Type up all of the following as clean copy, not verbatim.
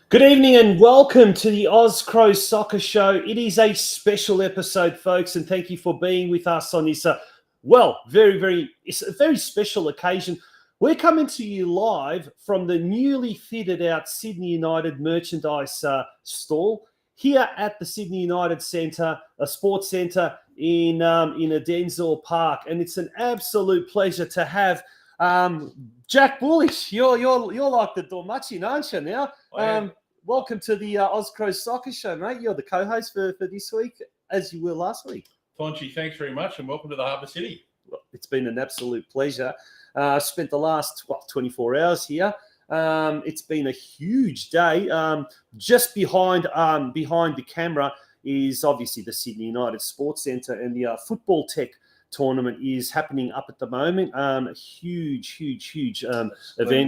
Good evening and welcome to the OZCRO Soccer Show. It is a special episode, folks, and thank you for being with us on this, it's a very special occasion. We're coming to you live from the newly fitted out Sydney United merchandise stall here at the Sydney United Centre, a sports centre in Denzor Park, and it's an absolute pleasure to have Jack Bullish. You're like the Dormachin, aren't you now? Welcome to the OZCRO Soccer Show, mate. You're the co-host for this week, as you were last week. Tonchi, thanks very much, and welcome to the Harbour City. Well, it's been an absolute pleasure. Spent the last 24 hours here. It's been a huge day. Just behind the camera is obviously the Sydney United Sports Centre, and the football tech tournament is happening up at the moment. A huge event.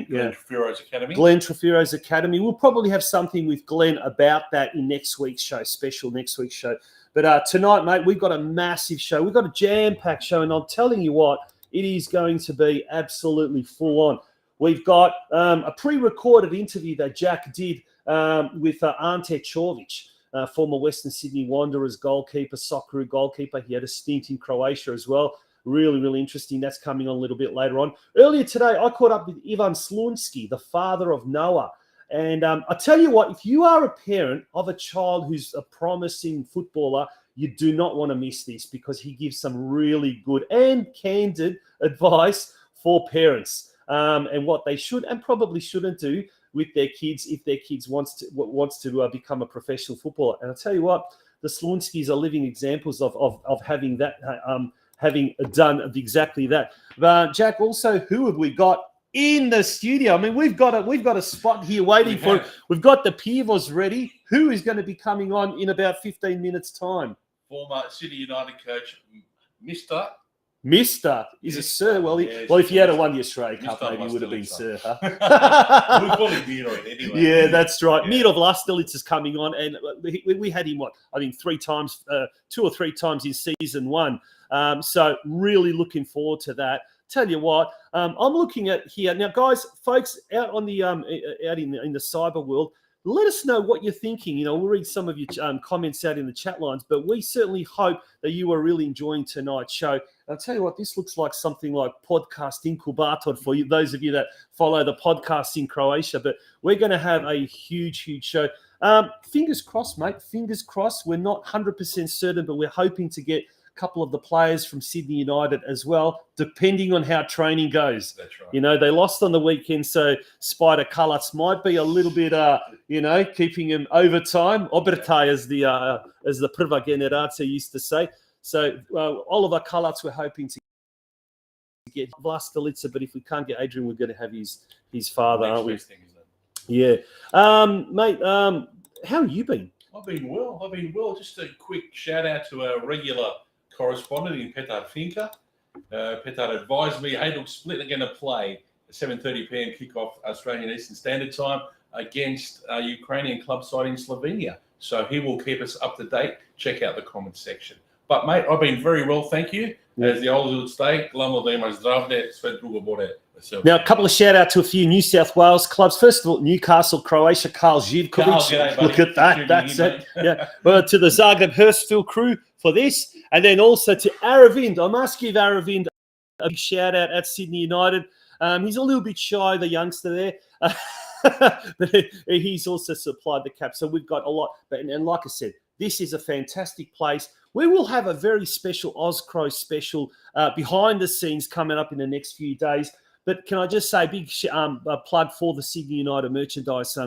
Glenn Trefiro's Academy. Glenn Trefiro's Academy. We'll probably have something with Glenn about that in next week's show, special next week's show. But tonight, mate, we've got a massive show. We've got a jam-packed show, and I'm telling you what, it is going to be absolutely full on. We've got a pre-recorded interview that Jack did with Ante Čović, former Western Sydney Wanderers goalkeeper, OZCRO goalkeeper. He had a stint in Croatia as well. Really interesting. That's coming on a little bit later on. Earlier today, I caught up with Ivan Slunski, the father of Noah. And I tell you what, if you are a parent of a child who's a promising footballer, you do not want to miss this, because he gives some really good and candid advice for parents and what they should and probably shouldn't do with their kids if their kids wants to become a professional footballer. And I'll tell you what, the Slunskis are living examples of having that, having done exactly that. But Jack, also, who have we got in the studio? I mean, we've got a spot here waiting for it. We've got the Pivos ready. Who is going to be coming on in about 15 minutes' time? Former Sydney United coach, Mister is a sir. Well, if you had won the Australia Cup, maybe you would have been sir. Huh? We call him Mirov anyway. Yeah, that's right. Yeah. Mirov Lastelitz is coming on, and we had him, I think 2 or 3 times in season 1. So really looking forward to that. Tell you what, I'm looking at here now, guys, folks out on the out in the cyber world. Let us know what you're thinking. You know, we'll read some of your comments out in the chat lines, but we certainly hope that you are really enjoying tonight's show. I'll tell you what, this looks like something like podcast incubator for you, those of you that follow the podcasts in Croatia. But we're going to have a huge show. Fingers crossed, mate. Fingers crossed. We're not 100% certain, but we're hoping to get couple of the players from Sydney United as well, depending on how training goes. That's right. You know, they lost on the weekend, so Spider Kalats might be a little bit, keeping him over time. Obertaj, as the Prva Generacija used to say. So Oliver Kalats, we're hoping to get Vlastelica, but if we can't get Adrian, we're going to have his father, aren't we? Yeah. Mate, how have you been? I've been well. Just a quick shout out to our regular correspondent in Petar Finka. Petar advised me Hajduk Split are going to play at 7:30 p.m. kickoff Australian Eastern Standard Time against a Ukrainian club side in Slovenia. So he will keep us up to date. Check out the comments section. But mate, I've been very well, thank you. As the old would say, glavno da imaš zdravlje, sve drugo bude. Now, a couple of shout out to a few New South Wales clubs. First of all, Newcastle, Croatia, Karl Živković. Look at that. That's it. Yeah. Well, to the Zagreb Hurstville crew for this. And then also to Aravind. I must give Aravind a big shout out at Sydney United. He's a little bit shy, the youngster there. But he's also supplied the cap. So we've got a lot. And like I said, this is a fantastic place. We will have a very special OZCRO special behind the scenes coming up in the next few days. But can I just say a big plug for the Sydney United Merchandise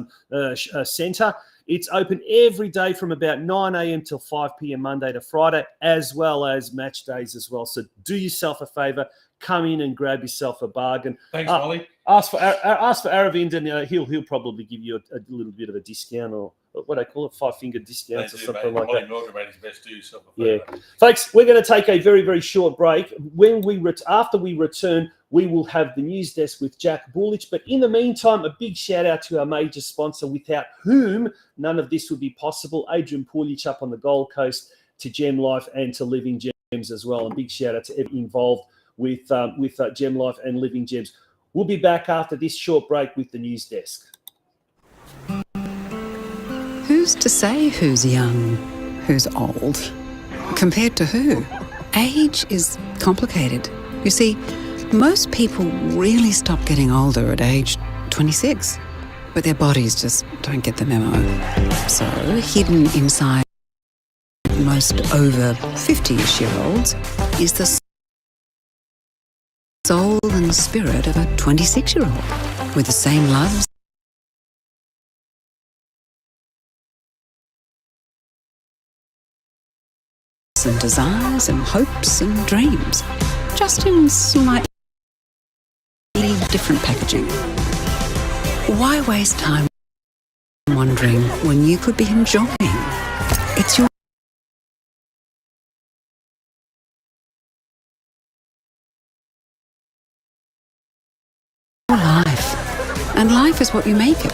Centre. It's open every day from about 9 a.m. till 5 p.m. Monday to Friday, as well as match days as well. So do yourself a favour. Come in and grab yourself a bargain. Thanks, Molly. Ask for Aravind, and he'll probably give you a little bit of a discount, or what I call it, 5-finger discounts or something like that. His best, do yourself a favour. Yeah, folks, we're going to take a very short break. After we return, we will have the news desk with Jack Bullish. But in the meantime, a big shout out to our major sponsor, without whom none of this would be possible. Adrian Puljic up on the Gold Coast, to Gem Life and to Living Gems as well. And big shout out to everyone involved with Gem Life and Living Gems. We'll be back after this short break with the news desk. Who's to say who's young, who's old? Compared to who? Age is complicated. You see, most people really stop getting older at age 26, but their bodies just don't get the memo. So, hidden inside most over 50-ish-year-olds is the soul and spirit of a 26-year-old with the same loves and desires and hopes and dreams, just in slightly different packaging. Why waste time wondering when you could be enjoying? It's your life, and life is what you make it.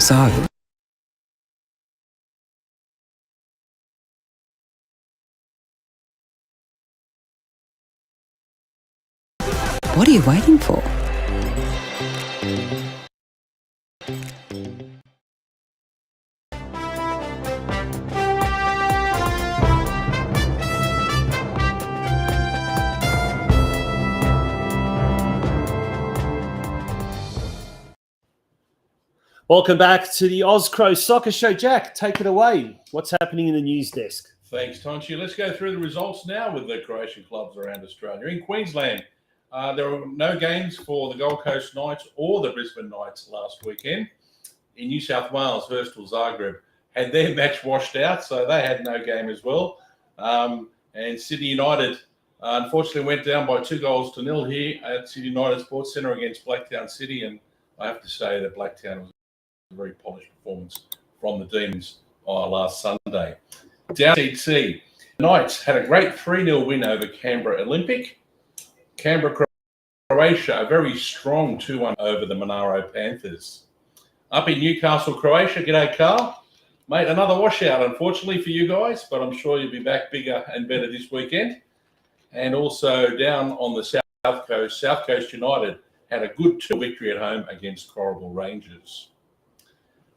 So, what are you waiting for? Welcome back to the OZCRO Soccer Show. Jack, take it away. What's happening in the news desk? Thanks, Tonchi. Let's go through the results now with the Croatian clubs around Australia. In Queensland, there were no games for the Gold Coast Knights or the Brisbane Knights last weekend. In New South Wales, Hurstville Zagreb had their match washed out, so they had no game as well. And Sydney United, unfortunately, went down by 2-0 here at Sydney United Sports Centre against Blacktown City. And I have to say that Blacktown was a very polished performance from the Demons last Sunday. Down CC, Knights had a great 3-0 win over Canberra Olympic. Canberra Croatia, a very strong 2-1 over the Monaro Panthers. Up in Newcastle, Croatia, g'day Carl. Mate, another washout, unfortunately, for you guys, but I'm sure you'll be back bigger and better this weekend. And also down on the South Coast United had a good 2 victory at home against Corrigal Rangers.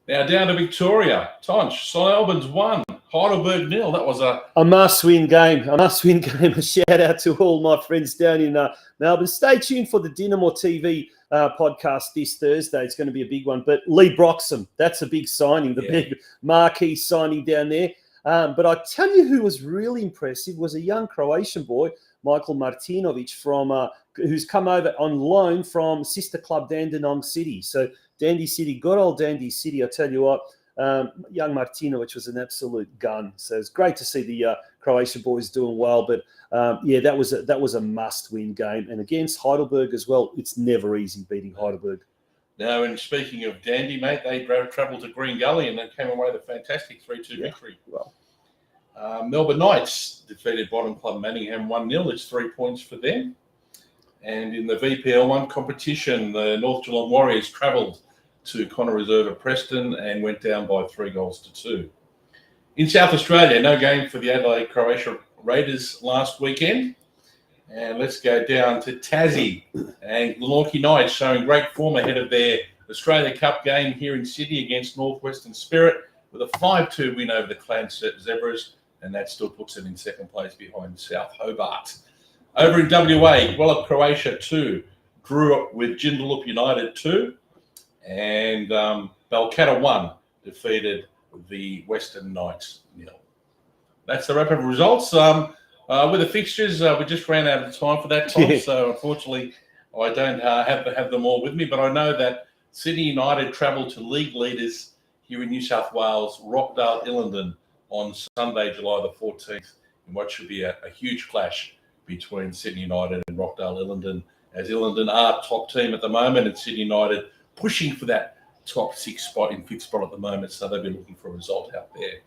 Now down to Victoria. Tonch, St Albans 1, Heidelberg 0. That was a must-win game. A must-win game. A shout-out to all my friends down in Melbourne. Stay tuned for the Dynamo TV podcast this Thursday. It's going to be a big one. But Lee Broxham, that's a big signing, the big marquee signing down there. But I tell you who was really impressive was a young Croatian boy, Michael Martinovic, who's come over on loan from sister club Dandenong City. So Dandy City, good old Dandy City. I tell you what, young Martinovic was an absolute gun. So it's great to see the Croatian boys doing well. But that was a must-win game. And against Heidelberg as well, it's never easy beating Heidelberg. Now, and speaking of Dandy, mate, they travelled to Green Gully and then came away with a fantastic 3-2 victory. Well, Melbourne Knights defeated bottom club Manningham 1-0. It's 3 points for them. And in the VPL1 competition, the North Geelong Warriors travelled to Connor Reserve at Preston and went down by 3-2. In South Australia, no game for the Adelaide Croatia Raiders last weekend. And let's go down to Tassie and Glenorchy Knights showing great form ahead of their Australia Cup game here in Sydney against Northwestern Spirit with a 5-2 win over the Clan Zebras, and that still puts them in second place behind South Hobart. Over in WA, Guelph Croatia 2 drew up with Joondalup United 2, and Balcatta 1 defeated the Western Knights 0. That's the wrap-up results. With the fixtures, we just ran out of time for that time, so unfortunately I don't have them all with me, but I know that Sydney United travelled to league leaders here in New South Wales, Rockdale Illingdon, on Sunday, July the 14th, in what should be a huge clash between Sydney United and Rockdale Illingdon, as Illingdon are top team at the moment and Sydney United pushing for that top 6 spot in 5th spot at the moment, so they'll be looking for a result out there.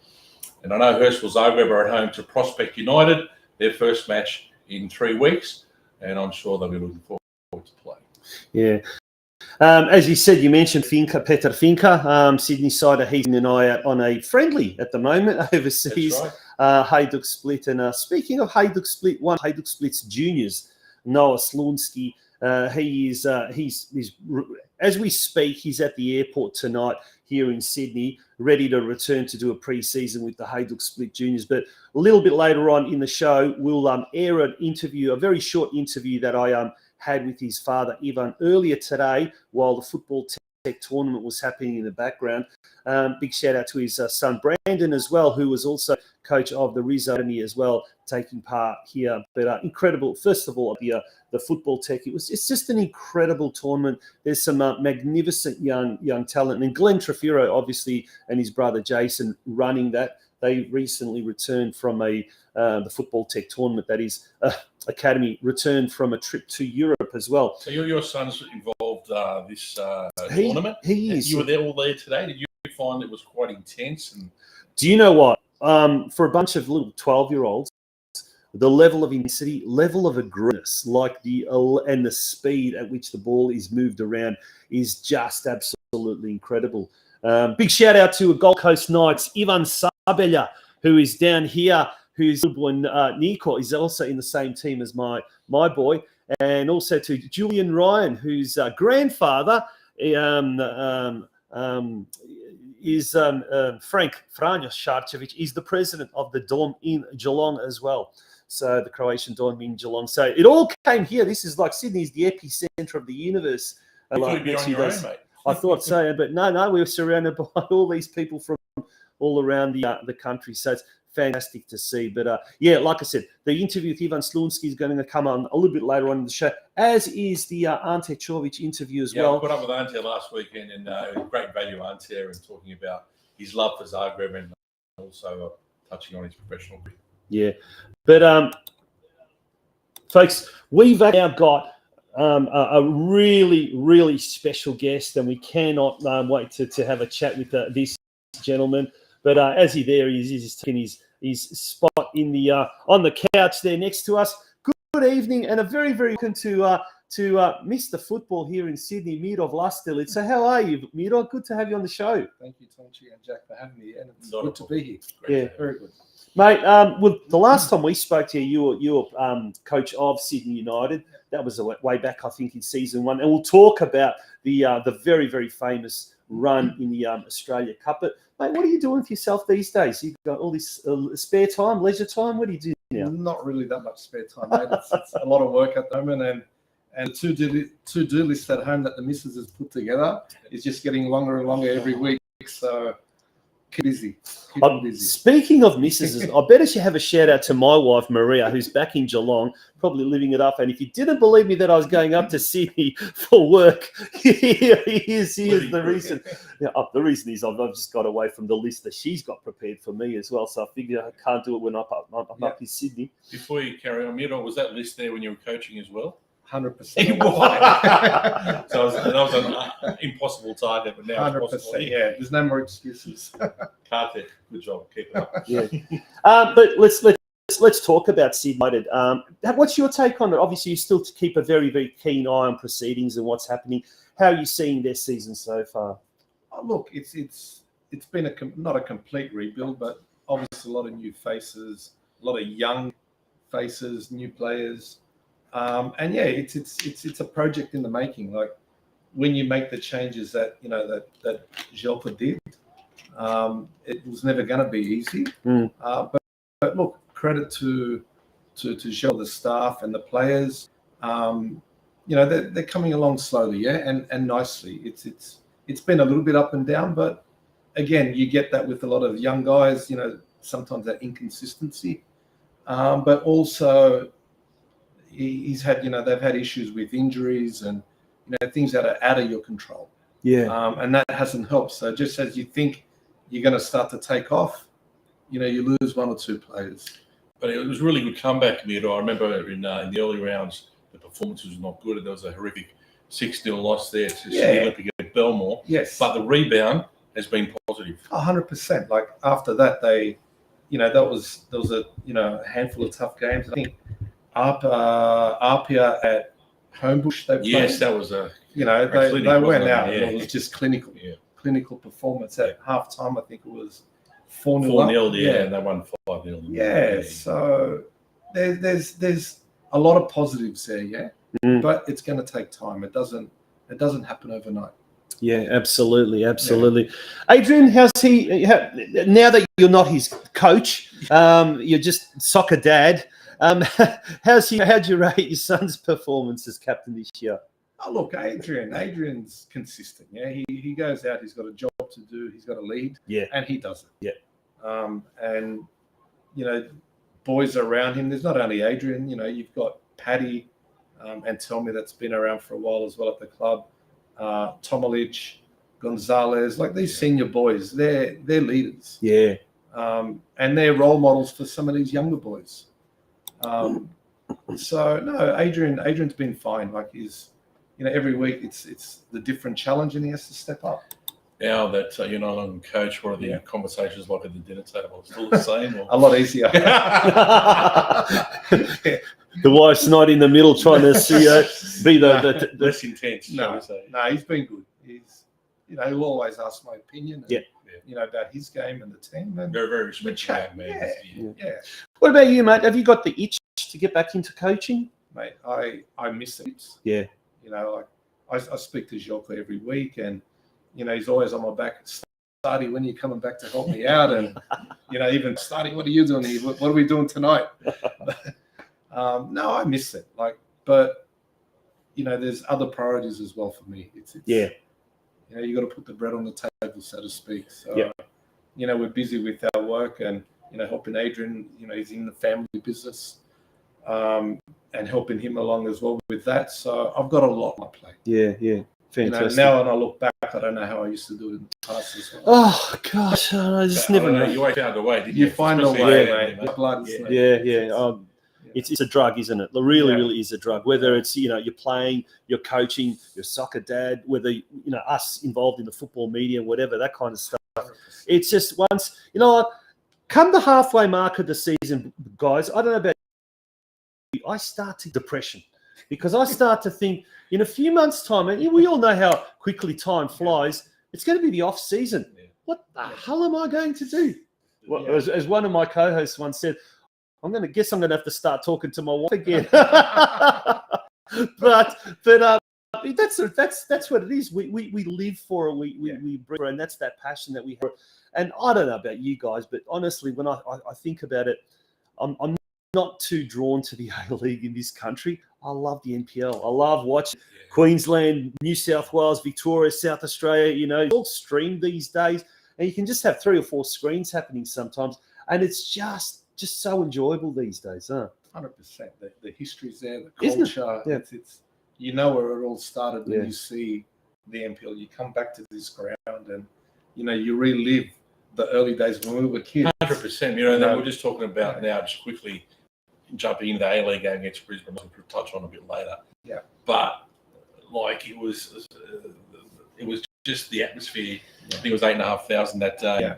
And I know Hurstville Zagreb are at home to Prospect United, their first match in 3 weeks, and I'm sure they'll be looking forward to play. Yeah. As you said, you mentioned Peter Finka, Sydney sider. He's in an eye out on a friendly at the moment overseas. That's right. Hajduk Split. And speaking of Hajduk Split, one Hajduk Split's juniors, Noah Slunski, he's as we speak, he's at the airport tonight here in Sydney, ready to return to do a pre-season with the Hajduk Split Juniors. But a little bit later on in the show, we'll air an interview, a very short interview that I had with his father, Ivan, earlier today while the football tech tournament was happening in the background. Big shout out to his son, Brandon, as well, who was also coach of the Riz Academy as well, taking part here. But incredible, first of all, the football tech. It's just an incredible tournament. There's some magnificent young talent. And Glenn Trefiro, obviously, and his brother Jason running that. They recently returned from the football tech tournament, that is academy, returned from a trip to Europe as well. So your son's involved this tournament? He is. You were all there today. Did you find it was quite intense? And do you know what? For a bunch of little 12-year-olds, the level of intensity, level of aggressiveness, and the speed at which the ball is moved around is just absolutely incredible. Big shout out to Gold Coast Knights, Ivan Sabella, who is down here, whose good boy Nico is also in the same team as my boy, and also to Julian Ryan, whose grandfather is Frank Franjo Šarčević, is the president of the Dom in Geelong as well. So the Croatian Dom in Geelong. So it all came here. This is like Sydney's the epicenter of the universe. You thought you'd be on your own, mate. I thought so, but no, we were surrounded by all these people from all around the country. So it's fantastic to see. But yeah, like I said, the interview with Ivan Slunski is going to come on a little bit later on in the show, as is the Ante Čović interview as well. I caught up with Ante last weekend, and great value Ante, and talking about his love for Zagreb and also touching on his professional career. Yeah, but folks, we've now got a really, really special guest, and we cannot wait to have a chat with this gentleman. But as he's taking his spot in the on the couch there next to us. Good evening, and a very, very welcome to Mr. Football here in Sydney, Miro Vlastelic. So how are you, Miro? Good to have you on the show. Thank you, Tonchi and Jack, for having me, and it's good to be here. Yeah, very good. Mate, well, the last time we spoke to you, you were coach of Sydney United. That was way back, I think, in season 1. And we'll talk about the very, very famous run in the Australia Cup. But, mate, what are you doing for yourself these days? You've got all this spare time, leisure time? What do you do now? Not really that much spare time, mate. It's a lot of work at the moment. And the to-do list at home that the missus has put together is just getting longer and longer every week. So keep busy. Speaking of missuses, I better should have a shout out to my wife, Maria, who's back in Geelong, probably living it up. And if you didn't believe me that I was going up to Sydney for work, here's the reason. Yeah, the reason is I've just got away from the list that she's got prepared for me as well. So I figured I can't do it when I'm up in Sydney. Before you carry on, Miro, was that list there when you were coaching as well? 100%. So that was an impossible target, but now 100%. It's possible. Yeah, there's no more excuses. Karthik, good job. Keep it up. Yeah. But let's talk about Sydney United. What's your take on it? Obviously, you still keep a very, very keen eye on proceedings and what's happening. How are you seeing their season so far? Look, it's been not a complete rebuild, but obviously a lot of new faces, a lot of young faces, new players. And yeah, it's a project in the making. Like when you make the changes that that Jelka did, it was never going to be easy. But look, credit to Gel, the staff and the players. They're coming along slowly, yeah, and nicely. It's been a little bit up and down, but again, you get that with a lot of young guys. Sometimes that inconsistency, but also. He's had, they've had issues with injuries and, things that are out of your control. Yeah. And that hasn't helped. So just as you think you're going to start to take off, you lose one or two players. But it was a really good comeback, Miro. I remember in the early rounds, the performance was not good. There was a horrific 6-0 loss there to Sydney Olympic at Belmore. Yes. But the rebound has been positive. 100%. Like after that, there was a handful of tough games. I think Arpia at Homebush, they played. Yes, that was a they went out and it was just clinical performance at halftime. I think it was 4-0. Yeah, and they won 5-0. Yeah, so there's a lot of positives there, yeah. But it's going to take time. It doesn't It doesn't happen overnight. Yeah, absolutely. Adrian, how's he? Now that you're not his coach, you're just soccer dad. How'd you rate your son's performance as captain this year? Oh, look, Adrian's consistent. Yeah, he goes out. He's got a job to do. He's got a lead. Yeah, and he does it. Yeah. And boys around him. There's not only Adrian. You've got Paddy and Tommy that's been around for a while as well at the club. Tomalich, Gonzalez, like these senior boys, they're leaders. Yeah. And they're role models for some of these younger boys. So no, Adrian's been fine. Like he's, every week it's the different challenge and he has to step up. Now that you're no longer coach, what are the conversations like at the dinner table? Still the same? Or? A lot easier. The wife's not in the middle trying to see be the less intense. No, he's been good. He's, he'll always ask my opinion. And, about his game and the team. And very, very respectful young man. Yeah. What about you, mate? Have you got the itch to get back into coaching? Mate, I miss it. Yeah. I speak to Jocko every week, and he's always on my back. Starty, when are you coming back to help me out? And even Starty, what are you doing here? What are we doing tonight? No, I miss it. But there's other priorities as well for me. It's you got to put the bread on the table, so to speak. So we're busy with our work and helping Adrian. He's in the family business, and helping him along as well with that. So I've got a lot on my plate. Yeah. Fantastic. Now when I look back, I don't know how I used to do it in the past as well. Oh gosh, I just never know. You always found a way, didn't you? You find a way, mate. Blood. Yeah. It's a drug, isn't it? It really is a drug. Whether it's you're playing, you're coaching, you're soccer dad, whether us involved in the football media, whatever that kind of stuff. 100%. It's just once come the halfway mark of the season, guys. I don't know about you, I start to depression because I start to think in a few months' time, and we all know how quickly time flies. It's going to be the off season. Yeah. What the hell am I going to do? Well, as one of my co-hosts once said, I'm going to have to start talking to my wife again. but that's what it is. We live for it. We breathe for it, and that's that passion that we have. And I don't know about you guys, but honestly, when I think about it, I'm not too drawn to the A-League in this country. I love the NPL. I love watching Queensland, New South Wales, Victoria, South Australia. It's all streamed these days, and you can just have 3 or 4 screens happening sometimes, and it's just so enjoyable these days, huh? 100%. The history's there, the culture. Yeah. It's where it all started when you see the NPL. You come back to this ground and you relive the early days when we were kids. 100%. And then we're just talking about now, just quickly jumping into the A-League game against Brisbane. We'll touch on a bit later. Yeah. But it was just the atmosphere. I think it was 8,500 that day. Yeah.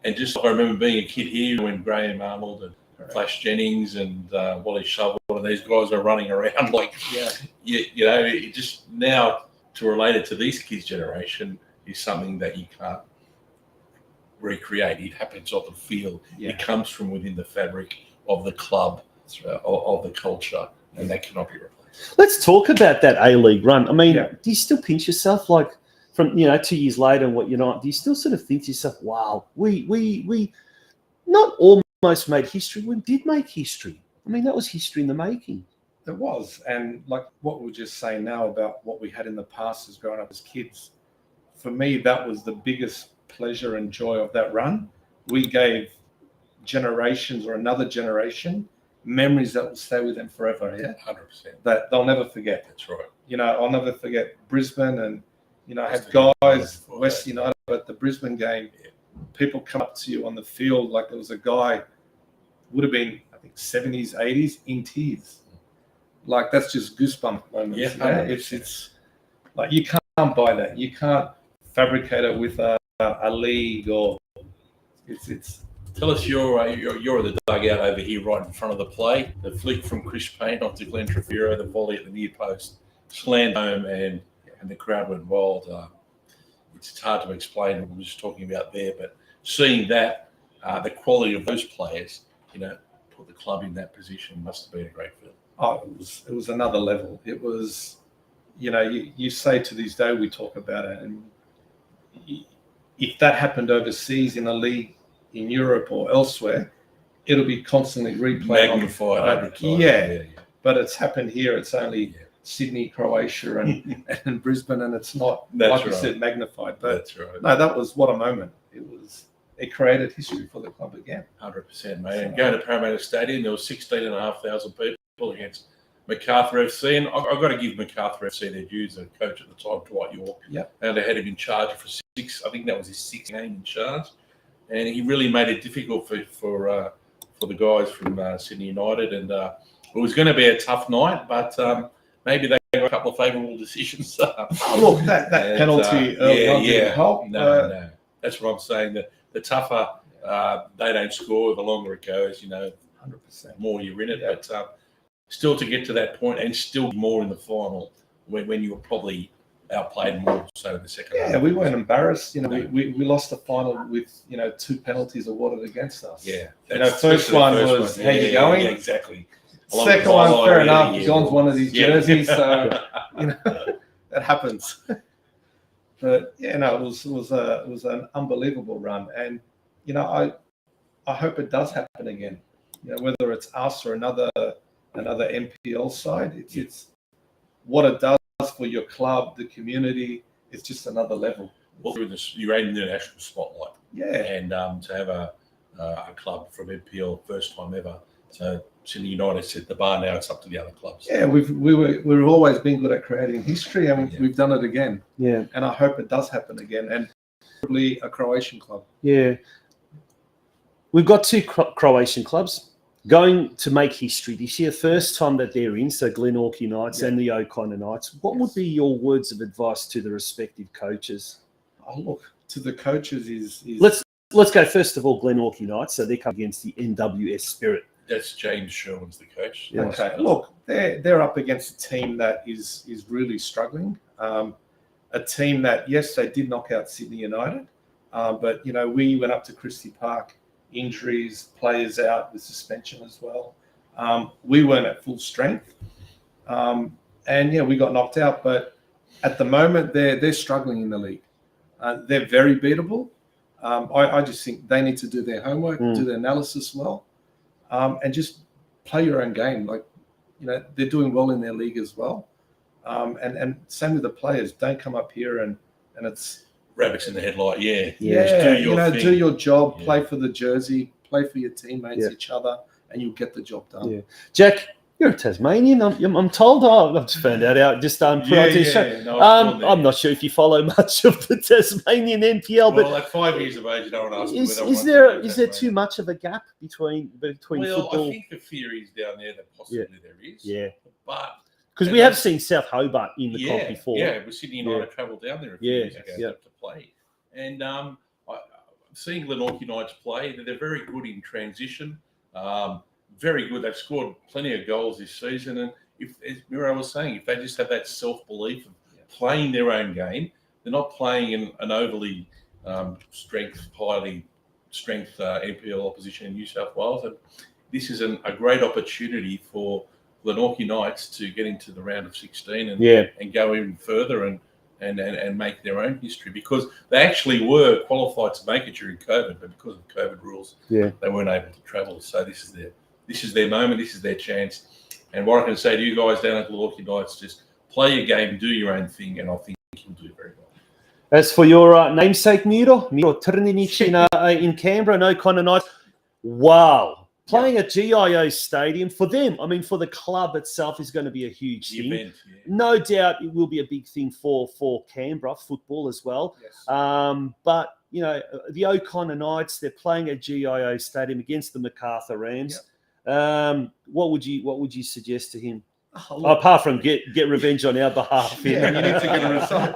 And just I remember being a kid here when Graham Arnold and Flash Jennings and Wally Shovel and these guys are running around it just now to relate it to these kids' generation is something that you can't recreate. It happens on the field. Yeah. It comes from within the fabric of the club, of the culture, and that cannot be replaced. Let's talk about that A-League run. I mean, do you still pinch yourself from 2 years later and what you're not? Do you still sort of think to yourself, wow, we not almost made history, we did make history. I mean, that was history in the making. It was. And like what we're just saying now about what we had in the past as growing up as kids, for me, that was the biggest pleasure and joy of that run. We gave generations or another generation memories that will stay with them forever. Yeah, 100%. That they'll never forget. That's right. I'll never forget Brisbane and I had guys, West United, at the Brisbane game, people come up to you on the field like there was a guy, would have been, I think, 70s, 80s, in tears. Like, that's just goosebump moments. Yeah. It's like you can't buy that. You can't fabricate it with a league or it's. Tell us you're at the dugout over here right in front of the play. The flick from Chris Payne off to Glenn Trevero, the volley at the near post, slammed home and the crowd went wild. It's hard to explain what we were just talking about there, but seeing that, the quality of those players, put the club in that position must have been a great feeling. Oh, it was another level. It was, you say to this day we talk about it, and if that happened overseas in a league in Europe or elsewhere, it'll be constantly replayed. Magnified 100 times. Yeah. But it's happened here. It's only Sydney, Croatia, and Brisbane, and it's not, like you said, magnified. But that's right. No, that was what a moment. It created history for the club again. 100%, mate. And going to Parramatta Stadium, there was 16,500 people against MacArthur FC, and I've got to give MacArthur FC their dues. The coach at the time, Dwight York, and they had him in charge for 6. I think that was his 6th game in charge, and he really made it difficult for the guys from Sydney United. And it was going to be a tough night, but maybe they got a couple of favourable decisions. Look, that penalty early on didn't help. No, that's what I'm saying. The tougher they don't score, the longer it goes. 100%. More you're in it, but. Still to get to that point, and still more in the final when you were probably outplayed more so in the second half. Yeah, we weren't embarrassed. We lost the final with 2 penalties awarded against us. Yeah, first one was how you going? Yeah, exactly. Second one, fair enough. John's one of these jerseys, so that happens. But it was an unbelievable run, and I hope it does happen again. Whether it's us or another NPL side, it's what it does for your club, the community. It's just another level. Well, you're in the national spotlight. Yeah, and to have a club from NPL first time ever. So Sydney United set the bar. Now it's up to the other clubs. Yeah, we've always been good at creating history, and we've done it again. Yeah, and I hope it does happen again, and probably a Croatian club. Yeah, we've got 2 Croatian clubs going to make history this year, first time that they're in, so Glenorchy Knights and the O'Connor Knights. What would be your words of advice to the respective coaches? Oh, look, to the coaches is... Let's go first of all, Glenorchy Knights, so they come against the NWS Spirit. That's James Sherwin's the coach. Yeah. Okay, look, they're up against a team that is really struggling. A team that, yes, they did knock out Sydney United, but, we went up to Christie Park, injuries, players out with suspension as well. We weren't at full strength, and we got knocked out. But at the moment, they're struggling in the league. They're very beatable. I just think they need to do their homework, do their analysis well, and just play your own game. They're doing well in their league as well. And same with the players. Don't come up here and it's rabbits in the headlight. Do your job, play for the jersey, play for your teammates, each other, and you'll get the job done. Yeah. Jack, you're a Tasmanian. I'm told. I've just found that out. Just put on to show. No, I'm not sure if you follow much of the Tasmanian NPL, but at 5 years of age, you don't want to ask. Is there too much of a gap between football? I think the theory is down there that possibly there is. Yeah, but. Because we have seen South Hobart in the comp before. Yeah, with Sydney United travelled down there a few years ago to play. And seeing Glenorchy Knights play, they're very good in transition. Very good. They've scored plenty of goals this season. And as Miro was saying, if they just have that self-belief of playing their own game, they're not playing in an overly highly strength NPL opposition in New South Wales. And this is a great opportunity for Glenorchy Knights to get into the round of 16 and go even further and make their own history, because they actually were qualified to make it during COVID, but because of COVID rules, they weren't able to travel. So this is their moment, this is their chance. And what I can say to you guys down at Glenorchy Knights, just play your game, do your own thing, and I think you'll do very well. As for your namesake, Miro Trninic in Canberra, no O'Connor Knights. Wow. Playing at GIO Stadium, for them, for the club itself, is going to be a huge thing. Event, No doubt it will be a big thing for Canberra football as well. Yes. But, the O'Connor Knights, they're playing at GIO Stadium against the MacArthur Rams. Yep. What would you suggest to him? Apart from get revenge on our behalf. You need to get a result.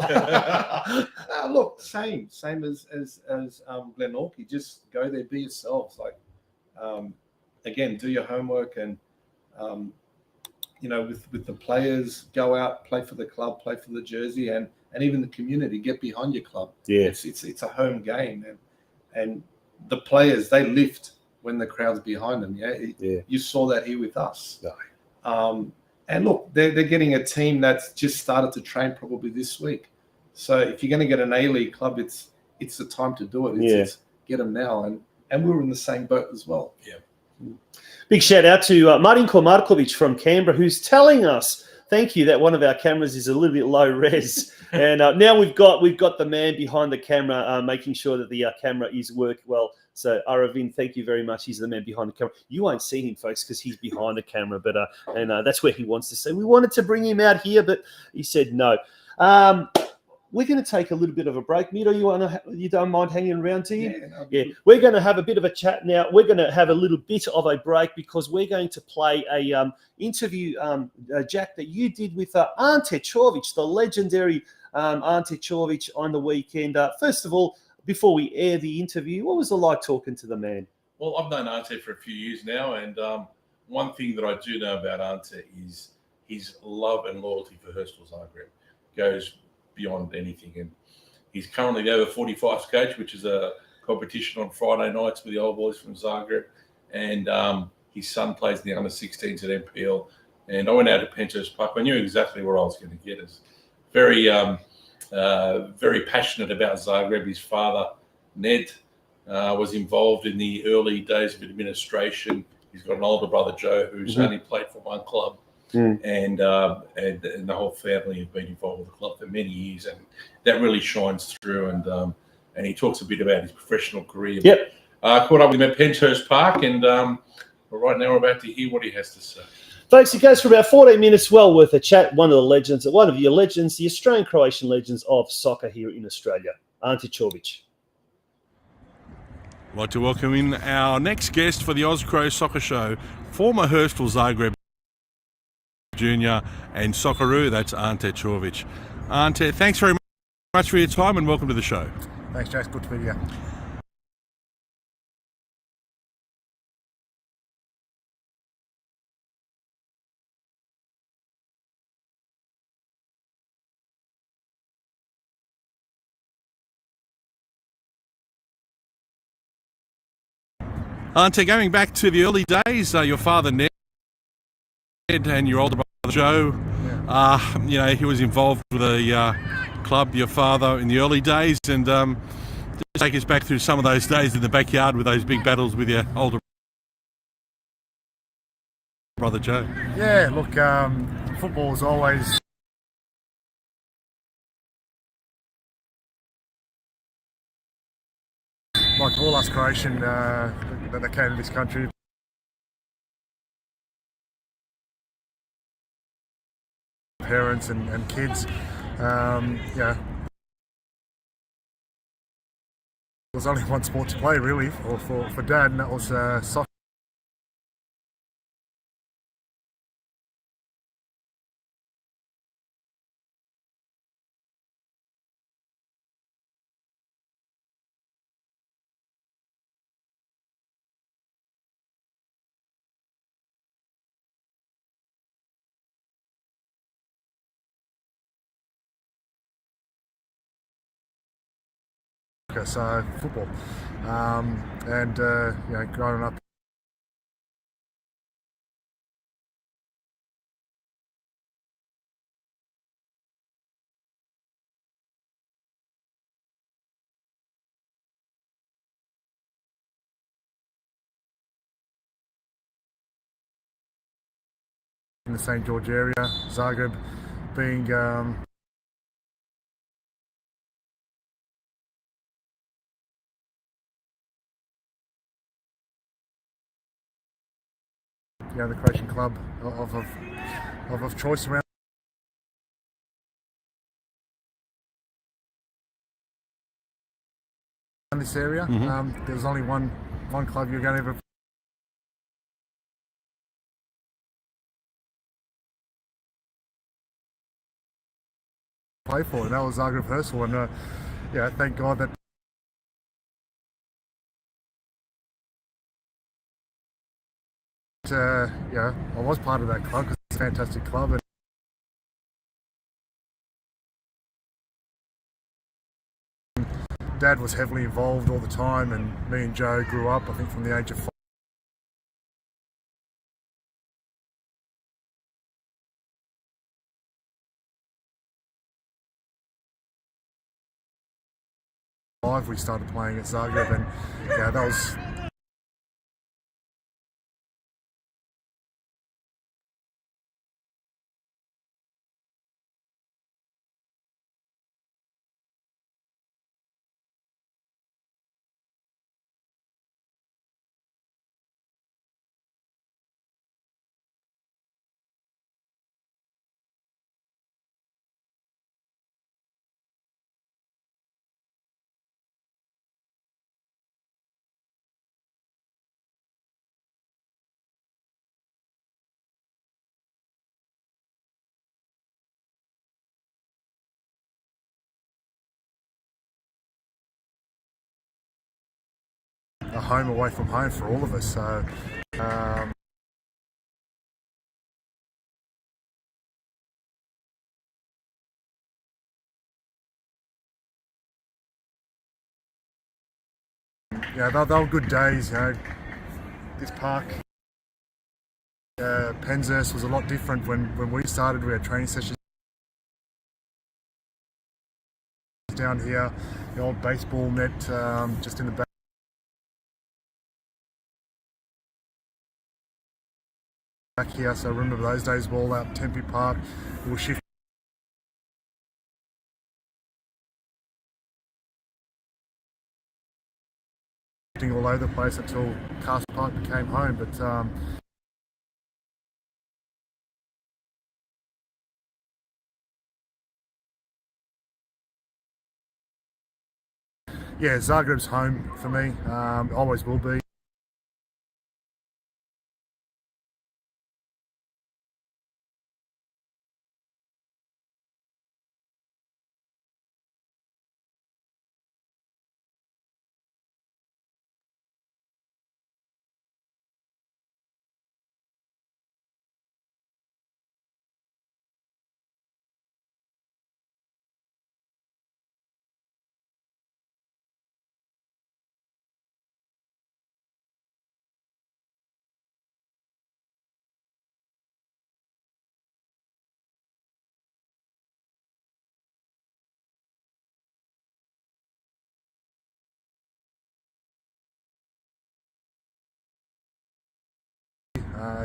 Look, same as Glenorchy. Just go there, be yourselves. Again, do your homework, and with the players, go out, play for the club, play for the jersey, and even the community. Get behind your club. Yeah, it's a home game, and the players, they lift when the crowd's behind them. You saw that here with us. And look, they're getting a team that's just started to train probably this week. So if you're going to get an A-League club, it's the time to do it. It's get them now. And we were in the same boat as well. Yeah. Big shout out to Martin Komarkovic from Canberra, who's telling us, thank you, that one of our cameras is a little bit low res. And now we've got the man behind the camera making sure that the camera is working well. So Aravind, thank you very much. He's the man behind the camera. You won't see him, folks, because he's behind the camera. But that's where he wants to see. We wanted to bring him out here, but he said no. We're going to take a little bit of a break. Mito, you don't mind hanging around, do you? Yeah. We're going to have a bit of a chat now. We're going to have a little bit of a break because we're going to play a interview, Jack, that you did with Ante Čović, the legendary Ante Čović on the weekend. First of all, before we air the interview, what was it like talking to the man? Well, I've known Ante for a few years now, and one thing that I do know about Ante is his love and loyalty for Herstal Zagreb goes beyond anything. And he's currently the over 45s coach, which is a competition on Friday nights with the old boys from Zagreb. And his son plays in the under-16s at MPL. And I went out to Penshurst Park. I knew exactly where I was going to get. It's very, very passionate about Zagreb. His father, Ned, was involved in the early days of administration. He's got an older brother, Joe, who's only played for one club. And the whole family have been involved with the club for many years, and that really shines through. And he talks a bit about his professional career. Yep. Caught up with him at Penshurst Park, and right now we're about to hear what he has to say. Folks, it goes for about 14 minutes, well worth a chat. One of your legends, the Australian-Croatian legends of soccer here in Australia, Ante Čović. I'd like to welcome in our next guest for the OZCRO Soccer Show, former Herstal Zagreb Junior and Socceroo, that's Ante Čović. Ante, thanks very much for your time and welcome to the show. Thanks, Jace. Good to be here. Ante, going back to the early days, your father Ned and your older brother Joe, he was involved with a club, your father, in the early days, and just take us back through some of those days in the backyard with those big battles with your older brother Joe. Yeah, look, football was always like all us Croatian that came to this country. Parents and kids, there was only one sport to play really for Dad, and that was soccer. So football, growing up in the St. George area, Zagreb being the Croatian club of choice around this area. There was only one club you're going to ever play for, and that was Zagreb Herstal. And thank God that I was part of that club because it's a fantastic club. And Dad was heavily involved all the time, and me and Joe grew up, I think, from the age of 5. 2005 we started playing at Zagreb, and yeah, that was. A home away from home for all of us. So yeah, they were good days. You know, this park, Penshurst was a lot different when we started. We had training sessions down here, the old baseball net just in the back. Back here, so I remember those days were all out Tempe Park. We were shifting all over the place until Castle Park became home. But yeah, Zagreb's home for me. Always will be.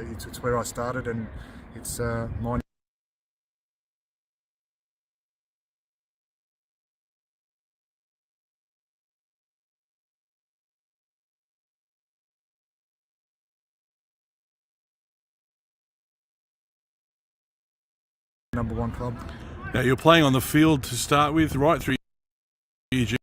It's where I started, and it's mine. #1 club. Now, you're playing on the field to start with, right through your